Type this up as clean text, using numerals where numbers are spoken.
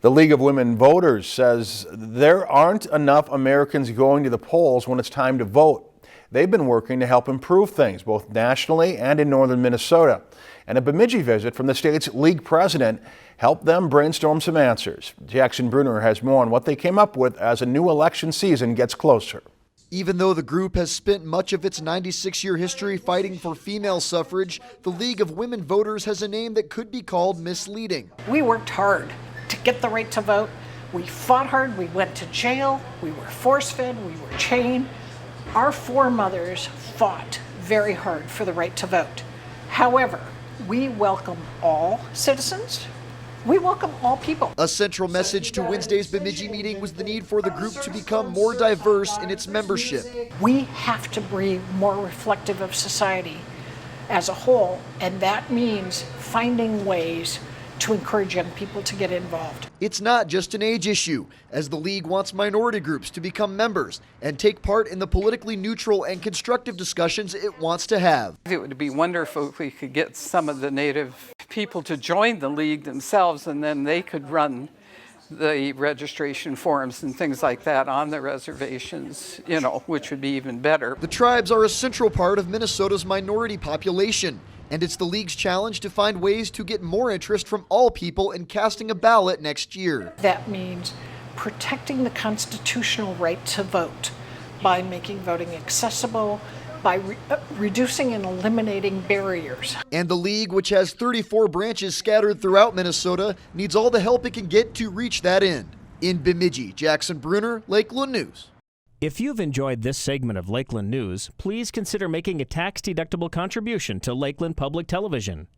The League of Women Voters says there aren't enough Americans going to the polls when it's time to vote. They've been working to help improve things both nationally and in northern Minnesota. And a Bemidji visit from the state's league president helped them brainstorm some answers. Jackson Bruner has more on what they came up with as a new election season gets closer. Even though the group has spent much of its 96-year history fighting for female suffrage, the League of Women Voters has a name that could be called misleading. We worked hard to get the right to vote. We fought hard. We went to jail. We were force-fed. We were chained. Our foremothers fought very hard for the right to vote. However, we welcome all citizens. We welcome all people. A central message to Wednesday's Bemidji meeting was the need for the group to become more diverse in its membership. We have to be more reflective of society as a whole, and that means finding ways to encourage young people to get involved. It's not just an age issue, as the league wants minority groups to become members and take part in the politically neutral and constructive discussions it wants to have. It would be wonderful if we could get some of the Native people to join the league themselves, and then they could run the registration forms and things like that on the reservations, which would be even better. The tribes are a central part of Minnesota's minority population, and it's the league's challenge to find ways to get more interest from all people in casting a ballot next year. That means protecting the constitutional right to vote by making voting accessible, by reducing and eliminating barriers. And the league, which has 34 branches scattered throughout Minnesota, needs all the help it can get to reach that end. In Bemidji, Jackson Bruner, Lakeland News. If you've enjoyed this segment of Lakeland News, please consider making a tax-deductible contribution to Lakeland Public Television.